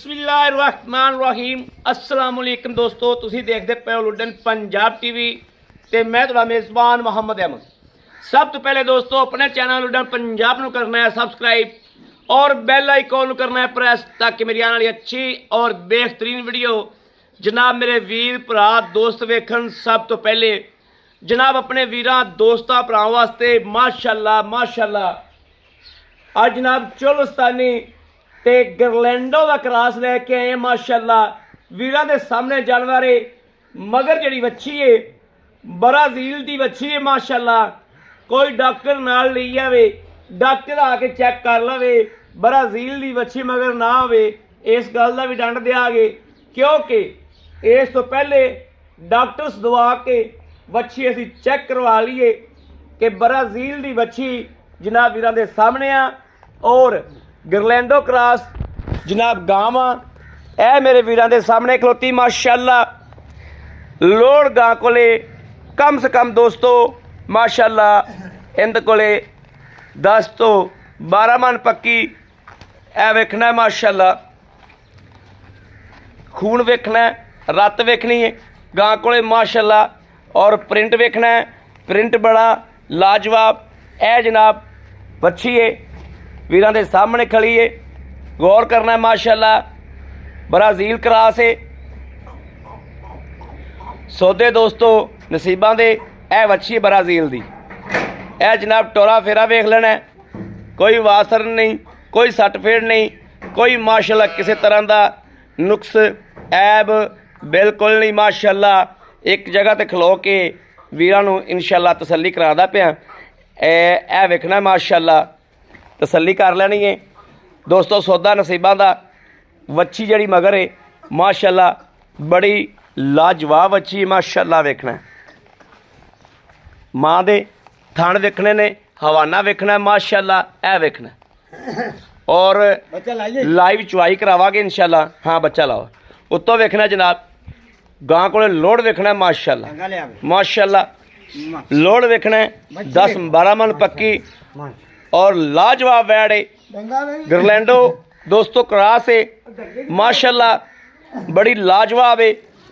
बिस्मिल्लाहिर्रहमानिर्रहीम अस्सलाम वालेकुम दोस्तों, तुसी देखते पे हो लुडन पंजाब टीवी ते मैं तुहाडा मेज़बान मोहम्मद अहमद। सब तो पहले दोस्तों अपने चैनल लुडन पंजाब नूं करना है सबसक्राइब और बैल आइकॉन नूं करना है प्रेस, ताकि मेरी आने वाली अच्छी और बेहतरीन वीडियो जनाब मेरे वीर भरा दोस्त वेखन। सब तो पहले जनाब अपने वीरां दोस्तां भरावां वास्ते माशाअल्लाह माशाअल्लाह आज जनाब चोलस्तानी ते गरलैंडो का क्रॉस लैके आए माशाअल्लाह। वीरां दे सामने जानवर है मगर जड़ी वच्छी है ब्राजील दी वच्छी है माशाअल्लाह। कोई डॉक्टर नाल लई आवे, डॉक्टर आके चेक कर लवे ब्राजील दी वच्छी मगर ना होवे, इस गल का भी डंड देंगे क्योंकि इस तो पहले डॉक्टर्स दवा के वच्छी असी चेक करवा लीए कि ब्राजील दी वच्छी जनाब वीरां दे सामने आ और गरलैंडो क्रॉस जनाब गांव ए मेरे वीरां दे सामने खलोती माशाअल्लाह। लोड़ गां कोले कम से कम दोस्तों माशाअल्लाह इंद कोले 10 तो 12 मन पक्की ए वेखना है माशाअल्लाह। खून वेखना है, रत वेखनी है गां कोले माशाअल्लाह और प्रिंट वेखना है, प्रिंट बड़ा लाजवाब ए जनाब वच्छी है वीरां दे सामने खड़ी है। गौर करना है माशाअल्लाह ब्राजील क्रॉस है। सौदे दोस्तों नसीबां दे ए वच्छी ब्राजील दी ए जनाब टोरा फेरा वेख लेना है, कोई वासर नहीं, कोई सट फेड़ नहीं, कोई माशाअल्लाह किसी तरह का नुक्स ऐब बिल्कुल नहीं माशाअल्लाह। एक जगह ते खलो के वीरां नूं इंशाअल्लाह तसल्ली करादा पिया ए वेखना माशाअल्लाह, तसल्ली कर लेनी है दोस्तों। सौदा नसीबां दा वच्छी जड़ी मगर है माशाअल्लाह बड़ी लाजवाब वच्छी है माशाअल्लाह। वेखना माँ दे थण वेखने ने, हवाना वेखना है माशाअल्लाह ए वेखना और लाइव चुवाई करावांगे इंशाअल्लाह। हाँ बच्चा लाओ उत्तों वेखना जनाब गां को लोड़ वेखना है माशाअल्लाह माशाअल्लाह। लोड़ वेखना है 10-12 मन पक्की और लाजवाब वैड है गरलैंडो दोस्तों क्रॉस है माशाअल्लाह बड़ी लाजवाब है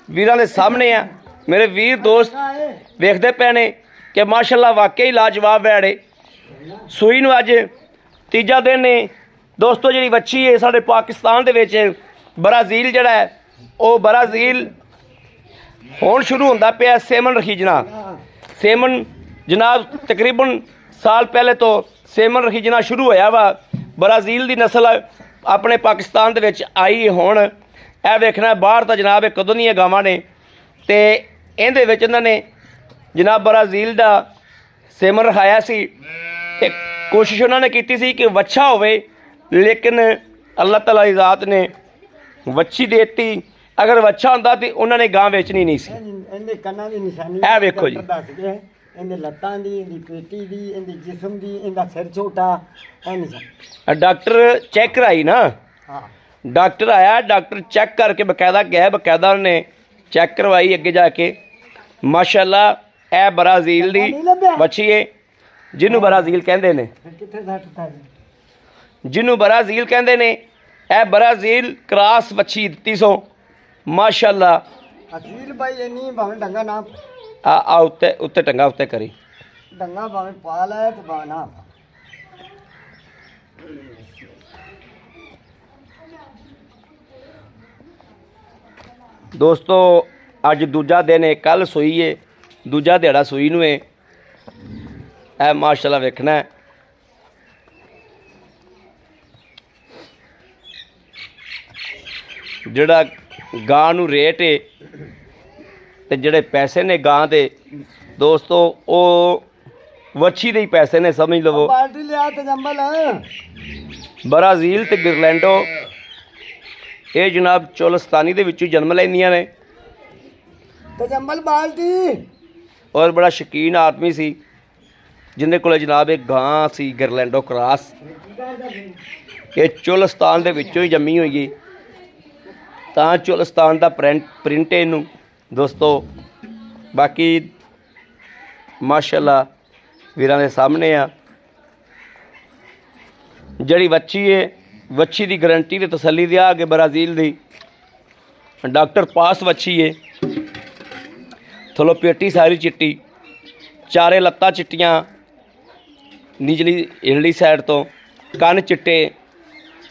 वीरां दे सामने है। मेरे वीर दोस्त वेखते पे ने कि माशाअल्लाह वाकई लाजवाब वैड है। सूई नूं अज तीजा दिन है दोस्तों। जी वच्छी है साडे पाकिस्तान दे विच ब्राजील जड़ा है वो ब्राजील हुण शुरू होंदा पिया सेमन रखीजना। सेमन जनाब तकरीबन साल पहले तो सेमन रखीजना शुरू होया वा। ब्राजील की नस्ल अपने पाकिस्तान दे विच आई हुण ए वेखना बाहर तो जनाब कदों दी गावां ने ते इहदे विच इन्हां ने जनाब ब्राजील दा सेमन रखाया सी ते कोशिश उन्होंने की सी कि वच्छा होवे, लेकिन अल्लाह ताला दी ज़ात ने वच्छी देती। अगर वच्छा होंदा तो उन्होंने गां बेचनी नहीं सी। ए वेखो जी डॉक्टर चेक कराई ना, डॉक्टर आया, डॉक्टर चेक करके बकायदा गया, बकायदा उन्हें चेक करवाई अगे जाके माशाअल्लाह। ए ब्राजील दी वच्छी है जिन्हों ब्राजील कहते ने, जिन्हों ब्राजील कहते ने ए ब्राजील क्रॉस वच्छी दी सो माशाअल्लाह। आ उत्ते उत्ते टंगा उत्ते करी डंगा भावे पाल है तो बाना दोस्तों अज दूजा दिन है, कल सूई है, दूजा दिहाड़ा सूई नूं है ए माशाअल्लाह वेखना है। जिहड़ा गां नूं रेट है ते जिहड़े पैसे ने गां दे दोस्तों वो वच्छी दे ही पैसे ने, समझ लवो। ब्राजील ते गरलैंडो ये जनाब चोलस्तानी दे विचों जन्म लैंदियां ने और बड़ा शकीन आदमी सी जिंदे कोल जनाब एक गां सी गरलैंडो क्रॉस। ये चोलस्तान दे विचों ही जम्मी हुई है तां चोलस्तान दा प्रिंट है इनू दोस्तों। बाकी माशाअल्लाह वीरां दे सामने आ जड़ी वच्छी है ਵੱਛੀ ਦੀ ਗਰੰਟੀ ਤੇ ਤਸੱਲੀ ਦਿਆ ਕਿ ਬ੍ਰਾਜ਼ੀਲ ਦੀ ਡਾਕਟਰ ਪਾਸ ਵੱਛੀ ਏ। ਥੱਲੋਂ ਪੇਟੀ ਸਾਰੀ ਚਿੱਟੀ, ਚਾਰੇ ਲੱਤਾਂ ਚਿੱਟੀਆਂ, ਨਿਚਲੀ ਹਿਲੜੀ ਸਾਈਡ ਤੋਂ ਕੰਨ ਚਿੱਟੇ।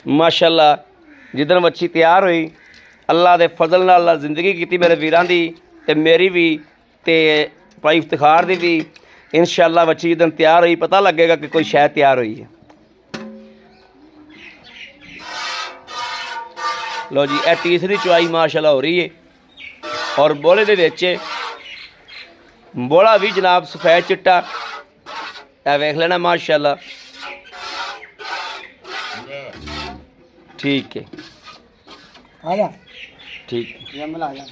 ਮਾਸ਼ਾਅੱਲਾ ਜਿੱਦਣ ਵੱਛੀ ਤਿਆਰ ਹੋਈ ਅੱਲਾ ਦੇ ਫਜ਼ਲ ਨਾਲ ਅੱਲਾ ਜ਼ਿੰਦਗੀ ਕੀਤੀ ਮੇਰੇ ਵੀਰਾਂ ਦੀ ਤੇ ਮੇਰੀ ਵੀ ਤੇ ਭਾਈ ਇਫਤਿਖਾਰ ਦੀ ਵੀ। इंशाअल्लाह ਵੱਛੀ ਜਿੱਦਣ ਤਿਆਰ ਹੋਈ ਪਤਾ ਲੱਗੇਗਾ ਕਿ ਕੋਈ ਸ਼ੈ ਤਿਆਰ ਹੋਈ ਹੈ। ਲਓ ਜੀ ਇਹ ਤੀਸਰੀ ਚੁਆਈ ਮਾਸ਼ਾਅੱਲਾ ਹੋ ਰਹੀ ਹੈ ਔਰ ਬੋਲੇ ਦੇ ਵਿੱਚ ਬੋਲਾ ਵੀ ਜਨਾਬ ਸਫੈਦ ਚਿੱਟਾ। ਇਹ ਵੇਖ ਲੈਣਾ ਮਾਸ਼ਾਅੱਲਾ। ठीक है आजा ठीक। जमल आजा।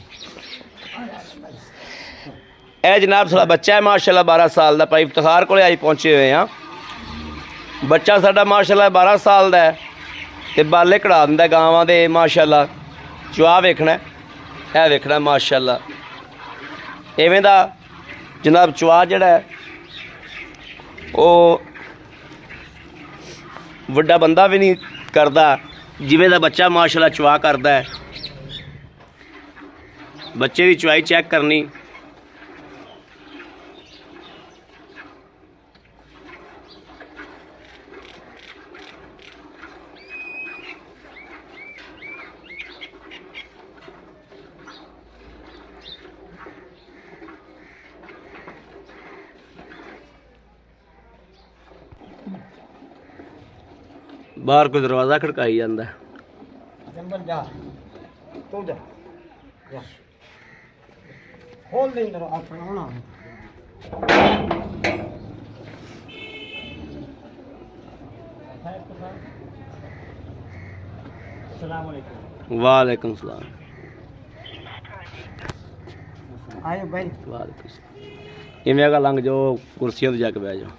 ਇਹ ਜਨਾਬ ਸਾਡਾ ਬੱਚਾ ਹੈ ਮਾਸ਼ਾਅੱਲਾ 12 ਸਾਲ ਦਾ। ਭਾਈ ਇਫਤਿਖਾਰ ਕੋਲੇ ਆਈ ਪਹੁੰਚੇ ਹੋਏ ਆ। ਬੱਚਾ ਸਾਡਾ ਮਾਸ਼ਾਅੱਲਾ 12 ਸਾਲ ਦਾ ਹੈ ਤੇ ਬਾਲੇ ਕਢਾ ਦਿੰਦਾ ਗਾਵਾਂ ਦੇ ਮਾਸ਼ਾਅੱਲਾ। ਚੁਆ ਵੇਖਣਾ ਇਹ ਵੇਖਣਾ ਮਾਸ਼ਾਅੱਲਾ। ਇਵੇਂ ਦਾ ਜਨਾਬ ਚੁਆ ਜਿਹੜਾ ਹੈ ਉਹ ਵੱਡਾ ਬੰਦਾ ਵੀ ਨਹੀਂ ਕਰਦਾ ਜਿਵੇਂ ਦਾ ਬੱਚਾ ਮਾਸ਼ਾਅੱਲਾ ਚੁਆ ਕਰਦਾ ਹੈ। ਬੱਚੇ ਦੀ ਚੁਆਈ ਚੈੱਕ ਕਰਨੀ। बाहर कोई दरवाज़ा खड़काई जाता है। जंबल जा तू जा जा खोल दे अंदर अपना होना। अस्सलाम वालेकुम। वालेकुम सलाम। आयो भाई। वालेकुम सलाम। इवें का लंघ जाओ कुर्सियों पर जाके बह जाओ।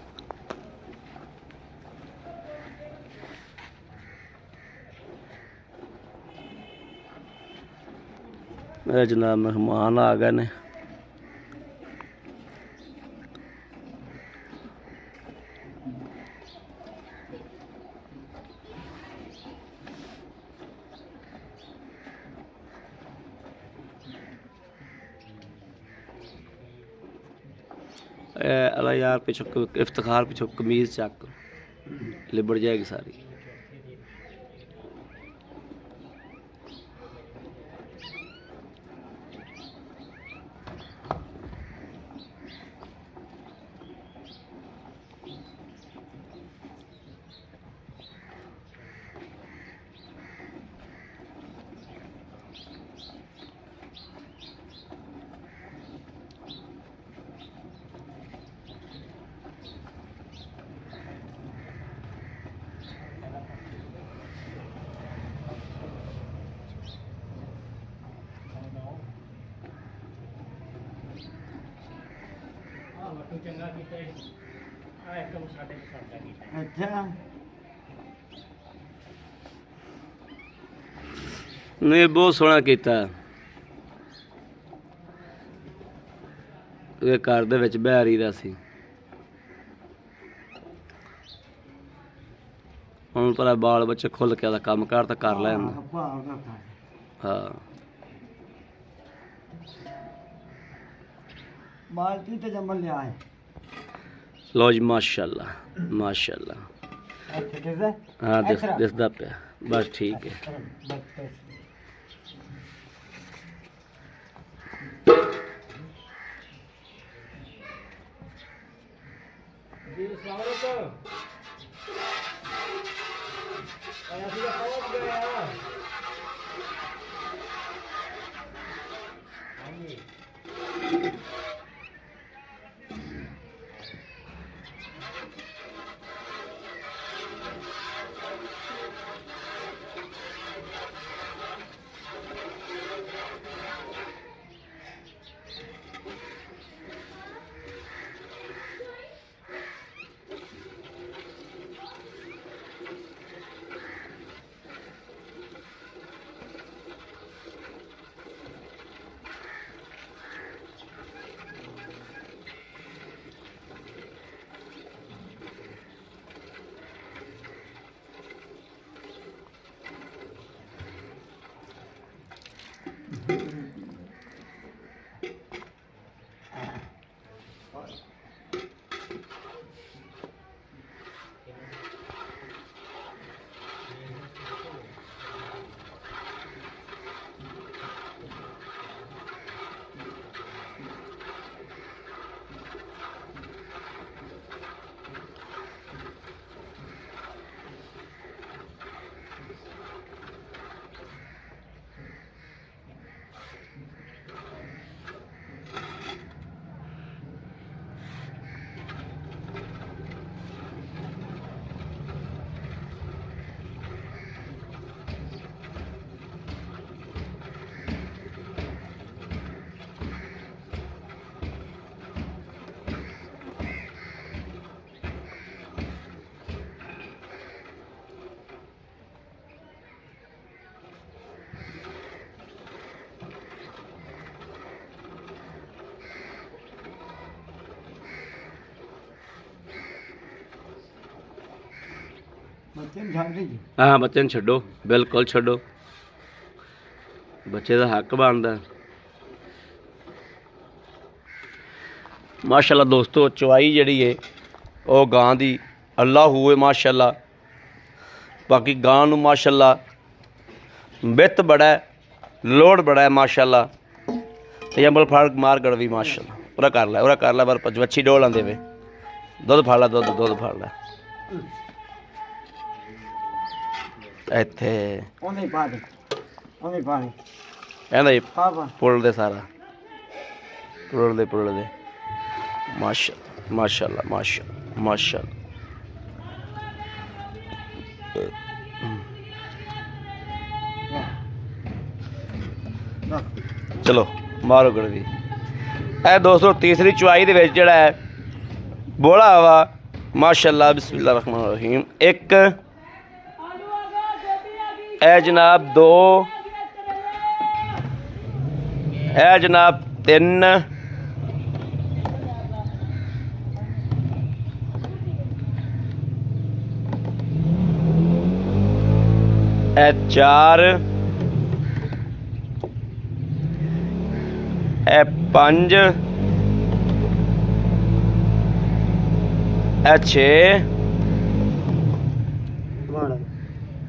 मेरे जनाब मेहमान आ गए ने। अला यार पिछो इफ्तिखार पिछो कमीज चक लिबड़ जाएगी सारी। अच्छा नहीं बहुत सोहना किया। घर दे विच बह रही दा सी। हुण पर बाल बच्चे खुल के काम कार तो कर लैंदा। हाँ बाल्टी ते जंबल ले आए। लो जी माशाअल्लाह माशाअल्लाह। हाँ दिसदा पिया बस ठीक है। बच्चे ने छाड़ दीजिए। ਹਾਂ ਬੱਚੇ ਨੂੰ ਛੱਡੋ, ਬਿਲਕੁਲ ਛੱਡੋ, ਬੱਚੇ ਦਾ ਹੱਕ ਬਣਦਾ। ਮਾਸ਼ਾਅੱਲਾ ਦੋਸਤੋ ਚਵਾਈ ਜਿਹੜੀ ਏ ਉਹ ਗਾਂ ਦੀ ਅੱਲਾ ਹੋਏ ਮਾਸ਼ਾਅੱਲਾ। ਬਾਕੀ ਗਾਂ ਨੂੰ ਮਾਸ਼ਾਅੱਲਾ ਵਿੱਤ ਬੜਾ ਹੈ, ਲੋੜ ਬੜਾ ਹੈ ਮਾਸ਼ਾਅੱਲਾ। ਤੇ ਅੰਬਲ ਫੜ ਮਾਰ ਗੜਵੀ ਮਾਸ਼ਾਅੱਲਾ। ਉਹਦਾ ਕਰ ਲੈ ਪਰ ਵੱਛੀ ਡੋਲ ਆਂਦੇ ਵੇ। ਦੁੱਧ ਫੜ ਲੈ, ਦੁੱਧ ਫੜ ਲੈ ਇੱਥੇ। ਉਹਨੇ ਪਾ ਦੇ, ਉਹਨੇ ਪਾ ਦੇ। ਕਹਿੰਦਾ ਜੀ ਪਾ ਪਾ ਪੁੱਲ ਦੇ ਸਾਰਾ ਪੁੱਲ ਦੇ ਮਾਸ਼ਾਅੱਲਾ ਮਾਸ਼ਾਅੱਲਾ। ਚਲੋ ਮਾਰੋ ਗੜਵੀ। ਇਹ ਦੋਸਤੋ ਤੀਸਰੀ ਚੁਆਈ ਦੇ ਵਿੱਚ ਜਿਹੜਾ ਹੈ ਬੋਲਾ ਵਾ ਮਾਸ਼ਾਅੱਲਾ। ਬਿਸਮਿल्लाह रहमान रहीम। ਇੱਕ ਇਹ ਜਨਾਬ 2, ਇਹ ਜਨਾਬ 3, ਇਹ 4, ਇਹ 5, ਇਹ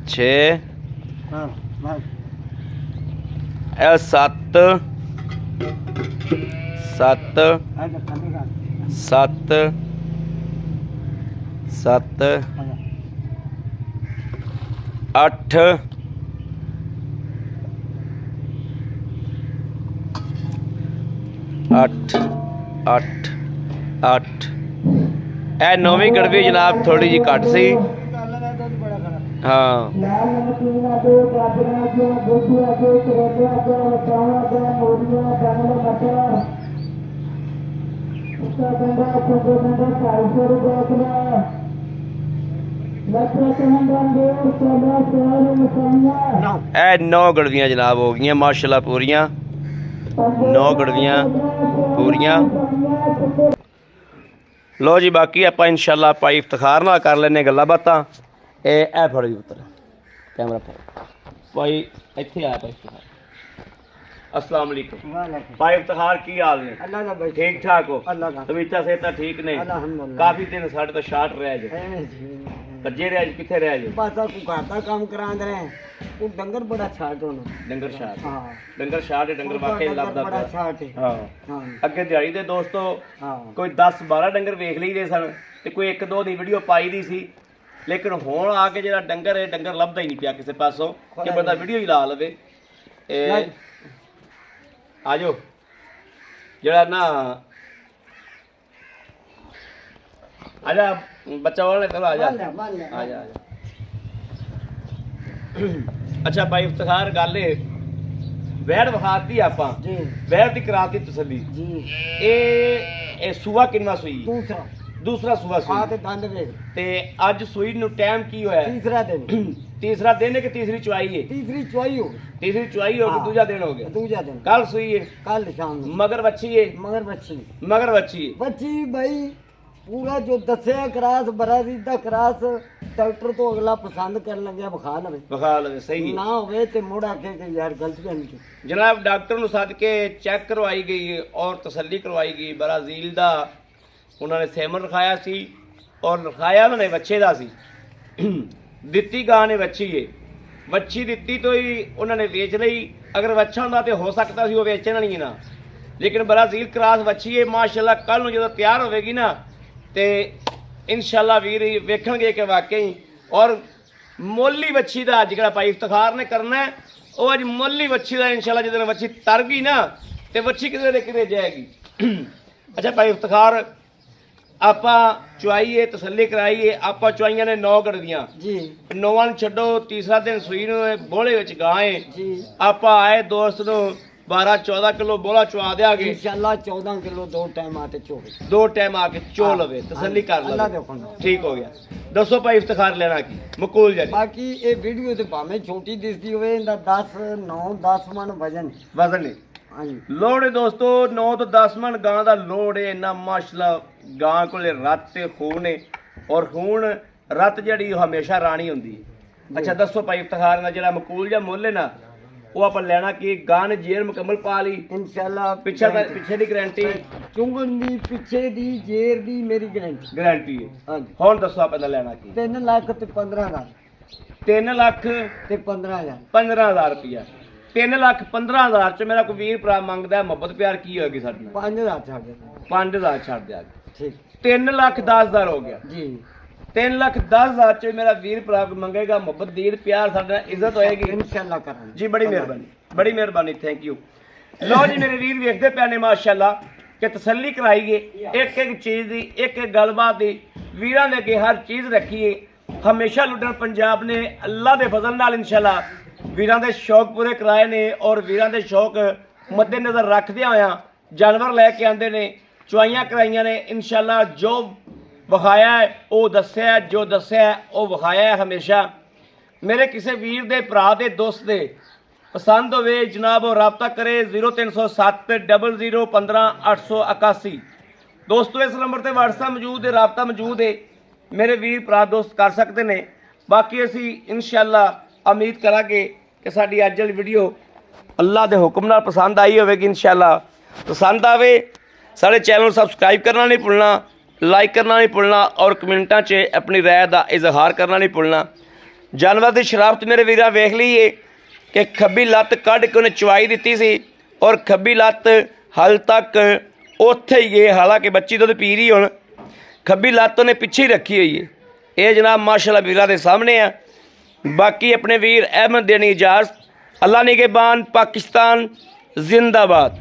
6, हाँ हाँ ਇਹ 7, 7, आजा खाने का 7, 7, आजा 8, 8, 8, 8। ਇਹ ਨੌਵੀਂ ਗੜਵੀ ਜਨਾਬ ਥੋੜੀ ਜੀ ਘੱਟ ਸੀ। ਹਾਂ ਇਹ 9 ਗੜਵੀਆਂ ਜਨਾਬ ਹੋ ਗਈਆਂ ਮਾਸ਼ਾਅੱਲਾ ਪੂਰੀਆਂ। 9 ਗੜਵੀਆਂ ਪੂਰੀਆਂ। ਲੋ ਜੀ ਬਾਕੀ ਆਪਾਂ ਇਨਸ਼ਾਅੱਲਾ ਭਾਈ ਇਫਤਖਾਰ ਨਾਲ ਕਰ ਲੈਨੇ ਗੱਲਾਂ ਬਾਤਾਂ। ਇਹ ਫੜੋ ਜੀ ਪੁੱਤਰ ਕੈਮਰਾ ਫੜੋ ਭਾਈ ਇੱਥੇ ਆ ਭਾਈ ਇਫਤਖਾਰ। अस्सलाम वालेकुम भाई इफ्तिखार की हाल ने? अल्लाह का भाई ठीक ठाक हो? अल्लाह का तबीयत सेहत ठीक ने? अल्हम्दुलिल्लाह। काफी दिन साढ़े तो शार्ट रह जे कज्जे रह जे किथे रह जे? बस को घर का काम करांदे रहे वो डंगर बड़ा छाट होना डंगर शार्ट। हां डंगर शार्ट है डंगर वाकई लभदा बड़ा पिया। छाट है हां हां ਅੱਗੇ ਦਿਹਾੜੀ ਦੇ ਦੋਸਤੋ हां ਕੋਈ 10 12 ਡੰਗਰ ਵੇਖ ਲਈਦੇ ਸਨ ਤੇ ਕੋਈ ਇੱਕ ਦੋ ਦੀ ਵੀਡੀਓ ਪਾਈ ਦੀ ਸੀ। ਲੇਕਿਨ ਹੁਣ ਆ ਕੇ ਜਿਹੜਾ ਡੰਗਰ ਹੈ ਡੰਗਰ ਲੱਭਦਾ ਹੀ ਨਹੀਂ ਪਿਆ ਕਿਸੇ ਪਾਸੋਂ ਕਿ ਬੰਦਾ ਵੀਡੀਓ ਹੀ ਲਾ ਲਵੇ। ਇਹ ਆ ਜਾਓ ਜਿਹੜਾ ਨਾ ਆ ਜਾ ਬੱਚਾ ਵਾਲੇ ਚਲੋ ਆ ਜਾ ਆ ਜਾ। ਅੱਛਾ ਭਾਈ ਇਫਤਖਾਰ ਗੱਲ ਏ ਵੈੜ ਵਿਖਾਤੀ ਆਪਾਂ जी ਵੈੜ ਦੀ ਕਰਾਤੀ ਤਸੱਲੀ। जी ਇਹ ਸੂਆ ਕਿੰਨਾ ਸੂਈ? दूसरा ਦੂਸਰਾ ਸੂਆ हां ਸੂਈ ते दंद देख ਤੇ ਅੱਜ ਸੂਈ ਨੂੰ ਟਾਈਮ ਕੀ ਹੋਇਆ? तीसरा दिन ਤੀਸਰਾ ਦਿਨ ਹੈ ਕਿ ਤੀਸਰੀ ਚੁਆਈ ਹੈ? तीसरी चुआई हो गई ਤੀਸਰੀ ਚੁਆਈ ਹੋ ਗਈ हाँ। ਦੂਜਾ ਦਿਨ ਹੋ ਗਿਆ। दूसरा दिन ਕੱਲ ਸੂਈ ਹੈ कल शाम को ਮਗਰ ਵੱਛੀ ਹੈ मगर बच्ची ਵੱਛੀ है बच्ची भाई पूरा जो दसिया क्रास बरादरी दा क्रास डॉक्टर तो अगला पसंद कर लगे बखा लवे ਵਿਖਾ ਲਵੇ ਸਹੀ ना होवे ते मुड़ आके कि यार गलती है इनकी ਜਨਾਬ ਡਾਕਟਰ ਨੂੰ ਸੱਦ ਕੇ ਚੈੱਕ ਕਰਵਾਈ ਗਈ ਔਰ ਤਸੱਲੀ ਕਰਵਾਈ ਗਈ। ਬਰਾਜ਼ੀਲ ਦਾ ਉਹਨਾਂ ਨੇ ਸੈਮਨ ਰਖਾਇਆ ਸੀ ਔਰ ਰਖਾਇਆ ਉਹਨਾਂ ਨੇ ਵੱਛੇ ਦਾ ਸੀ। ਦਿੱਤੀ ਗਾਂ ਨੇ ਵੱਛੀ ਏ, ਵੱਛੀ ਦਿੱਤੀ ਤੋਂ ਹੀ ਉਹਨਾਂ ਨੇ ਵੇਚ ਲਈ। ਅਗਰ ਵੱਛਾ ਹੁੰਦਾ ਤੇ ਹੋ ਸਕਦਾ ਸੀ ਉਹ ਵੇਚਣ ਵਾਲੀ ਨਾ, ਲੇਕਿਨ ਬਰਾਜ਼ੀਲ ਕ੍ਰਾਸ ਵੱਛੀ ਏ ਮਾਸ਼ਾਅੱਲਾ। ਕੱਲ ਨੂੰ ਜਦੋਂ ਤਿਆਰ ਹੋਵੇਗੀ ਨਾ ਤੇ ਇਨਸ਼ਾਅੱਲਾ ਵੀਰ ਵੇਖਣਗੇ ਕਿ ਵਾਕਈ ਔਰ ਮੋਲੀ ਵੱਛੀ ਦਾ ਅੱਜ ਜਿਹੜਾ ਭਾਈ ਇਫਤਖਾਰ ਨੇ ਕਰਨਾ ਹੈ, ਉਹ ਅੱਜ ਮੋਲੀ ਵੱਛੀ ਦਾ ਇਨਸ਼ਾਅੱਲਾ ਜਦੋਂ ਵੱਛੀ ਤਰ ਗਈ ਨਾ ਤੇ ਵੱਛੀ ਕਿਤੇ ਦੇ ਕਿਤੇ ਜਾਏਗੀ। ਅੱਛਾ ਭਾਈ ਇਫਤਖਾਰ ਆਪਾਂ ਚੁਆਈਏ ਤਸੱਲੀ ਕਰਾਈਏ। ਆਪਾਂ ਚੁਆਈਆਂ ਨੇ 9 ਗੜਵੀਆਂ जी 9 ਨੂੰ ਛੱਡੋ ਤੀਸਰਾ ਦਿਨ ਸੂਈ ਨੂੰ ਬੋਲੇ ਵਿੱਚ ਗਾਂ ਏ। जी ਆਪਾਂ ਆਏ ਦੋਸਤ ਨੂੰ 12 14 ਕਿਲੋ ਬੋਲਾ ਚੁਆ ਦਿਆਂਗੇ। इंशाल्लाह 14 किलो 2 टाइम आते चोगे 2 ਟਾਈਮ ਆ ਕੇ ਚੋ ਲਵੇ ਤਸੱਲੀ ਕਰ अल्लाह ਲਵੇ। देखो ना ਠੀਕ ਹੋ ਗਿਆ। ਦੱਸੋ ਭਾਈ ਇਫਤਖਾਰ ਲੈਣਾ ਕੀ ਮਕੂਲ ਜੀ? बाकी ये वीडियो ते भाਵੇਂ छोटी दिसदी होवे इंदा 10 9 10 मन वजन ਵਜ਼ਨ ਨਹੀਂ हां जी ਲੋੜ ਏ ਦੋਸਤੋ 9 ਤੋਂ 10 ਮਣ ਗਾਂ ਦਾ ਲੋੜ ਏ। ਇੰਨਾ ਮਾਸ਼ਾਅੱਲਾ ਗਾਂ ਕੋਲੇ ਰੱਤ ਤੇ ਖੂਨ ਏ ਔਰ ਖੂਨ ਰੱਤ ਜਿਹੜੀ ਉਹ ਹਮੇਸ਼ਾ ਰਾਣੀ ਹੁੰਦੀ ਹੈ। ਅੱਛਾ ਦੱਸੋ ਭਾਈ ਇਫਤਖਾਰ ਨਾਲ ਜਿਹੜਾ ਮਕੂਲ ਜਾਂ ਮੁੱਲ ਹੈ ਨਾ ਉਹ ਆਪਾਂ ਲੈਣਾ ਕਿ ਗਾਨ ਜੇਰ ਮੁਕੰਮਲ ਪਾ ਲਈ ਇਨਸ਼ਾਅੱਲਾ ਪਿੱਛੇ ਦੀ ਗਾਰੰਟੀ ਚੁੰਗਣ ਦੀ ਪਿੱਛੇ ਦੀ ਜੇਰ ਦੀ ਮੇਰੀ ਗਾਰੰਟੀ ਹੈ। ਹਾਂਜੀ ਹੁਣ ਦੱਸੋ ਆਪਾਂ ਦਾ ਲੈਣਾ ਕੀ 3 ਲੱਖ ਤੇ 15,000 3 ਲੱਖ ਤੇ 15,000 15,000 ਰੁਪਇਆ 3 ਲੱਖ 15,000 ਚ ਮੇਰਾ ਕੋਈ ਵੀਰ ਭਰਾ ਮੰਗਦਾ ਹੈ, ਮੁਹੱਬਤ ਪਿਆਰ ਕੀ ਹੋਏਗੀ ਸਾਡੇ ਨਾਲ 5,000 ਛੱਡ ਦੇ 5,000 ਛੱਡ ਦਿਆਂਗੇ। ਠੀਕ 3 ਲੱਖ 10,000 ਹੋ ਗਿਆ। ਜੀ 3 ਲੱਖ 10,000 ਚ ਮੇਰਾ ਵੀਰ ਭਰਾ ਮੰਗੇਗਾ, ਮੁਹੱਬਤ ਦੀਦ ਪਿਆਰ ਸਾਡੇ ਨਾਲ ਇੱਜ਼ਤ ਹੋਏਗੀ ਇਨਸ਼ਾਅੱਲਾ ਕਰਾਂਗੇ ਜੀ। ਬੜੀ ਮਿਹਰਬਾਨੀ ਥੈਂਕ ਯੂ। ਲਓ ਜੀ ਮੇਰੇ ਵੀਰ ਵੇਖਦੇ ਪਏ ਨੇ ਮਾਸ਼ਾਅੱਲਾ ਕਿ ਤਸੱਲੀ ਕਰਾਈਏ ਇੱਕ ਇੱਕ ਚੀਜ਼ ਦੀ, ਇੱਕ ਇੱਕ ਗੱਲਬਾਤ ਦੀ, ਵੀਰਾਂ ਦੇ ਅੱਗੇ ਹਰ ਚੀਜ਼ ਰੱਖੀਏ। ਹਮੇਸ਼ਾ ਲੁੱਟਣ ਪੰਜਾਬ ਨੇ ਅੱਲਾ ਦੇ ਫਜ਼ਲ ਨਾਲ ਇਨਸ਼ਾਅੱਲਾ ਵੀਰਾਂ ਦੇ ਸ਼ੌਕ ਪੂਰੇ ਕਰਾਏ ਨੇ ਔਰ ਵੀਰਾਂ ਦੇ ਸ਼ੌਕ ਮੱਦੇ ਨਜ਼ਰ ਰੱਖਦਿਆਂ ਹੋਇਆਂ ਜਾਨਵਰ ਲੈ ਕੇ ਆਂਦੇ ਨੇ, ਚੁਆਈਆਂ ਕਰਾਈਆਂ ਨੇ ਇਨਸ਼ਾਅੱਲਾ। ਜੋ ਵਿਖਾਇਆ ਹੈ ਉਹ ਦੱਸਿਆ, ਜੋ ਦੱਸਿਆ ਹੈ ਉਹ ਵਿਖਾਇਆ ਹੈ। ਹਮੇਸ਼ਾ ਮੇਰੇ ਕਿਸੇ ਵੀਰ ਦੇ ਭਰਾ ਦੇ ਦੋਸਤ ਦੇ ਪਸੰਦ ਹੋਵੇ ਜਨਾਬ ਉਹ ਰਾਬਤਾ ਕਰੇ 0307 00 15 881। ਦੋਸਤੋ ਇਸ ਨੰਬਰ ਤੇ WhatsApp ਮੌਜੂਦ ਹੈ, ਰਾਬਤਾ ਮੌਜੂਦ ਹੈ, ਮੇਰੇ ਵੀਰ ਭਰਾ ਦੋਸਤ ਕਰ ਸਕਦੇ ਨੇ। ਬਾਕੀ ਅਸੀਂ ਇਨਸ਼ਾਅੱਲਾ ਉਮੀਦ ਕਰਾਂਗੇ ਕਿ ਸਾਡੀ ਅੱਜ ਵਾਲੀ ਵੀਡੀਓ ਅੱਲਾ ਦੇ ਹੁਕਮ ਨਾਲ ਪਸੰਦ ਆਈ ਹੋਵੇਗੀ। ਇਨਸ਼ਾਅੱਲਾ ਪਸੰਦ ਆਵੇ ਸਾਡੇ ਚੈਨਲ ਨੂੰ ਸਬਸਕ੍ਰਾਈਬ ਕਰਨਾ ਨਹੀਂ ਭੁੱਲਣਾ, ਲਾਈਕ ਕਰਨਾ ਨਹੀਂ ਭੁੱਲਣਾ ਔਰ ਕਮੈਂਟਾਂ 'ਚ ਆਪਣੀ ਰਾਏ ਦਾ ਇਜ਼ਹਾਰ ਕਰਨਾ ਨਹੀਂ ਭੁੱਲਣਾ। ਜਾਨਵਰ ਦੀ ਸ਼ਰਾਫਤ ਮੇਰੇ ਵੀਰਾਂ ਵੇਖ ਲਈਏ ਕਿ ਖੱਬੀ ਲੱਤ ਕੱਢ ਕੇ ਉਹਨੇ ਚਵਾਈ ਦਿੱਤੀ ਸੀ ਔਰ ਖੱਬੀ ਲੱਤ ਹਾਲ ਤੱਕ ਉੱਥੇ ਹੀ ਗਏ, ਹਾਲਾਂਕਿ ਬੱਚੀ ਦੁੱਧ ਪੀ ਰਹੀ ਹੁਣ, ਖੱਬੀ ਲੱਤ ਉਹਨੇ ਪਿੱਛੇ ਹੀ ਰੱਖੀ ਹੋਈ ਹੈ। ਇਹ ਜਨਾਬ ਮਾਸ਼ਾਅੱਲਾ ਵੀਰਾਂ ਦੇ ਸਾਹਮਣੇ ਆ। ਬਾਕੀ ਆਪਣੇ ਵੀਰ ਅਹਿਮਦ ਦੇਣੀ ਇਜਾਜ਼ਤ। ਅੱਲਾ ਨਿਗਹਿਬਾਨ, ਪਾਕਿਸਤਾਨ ਜ਼ਿੰਦਾਬਾਦ।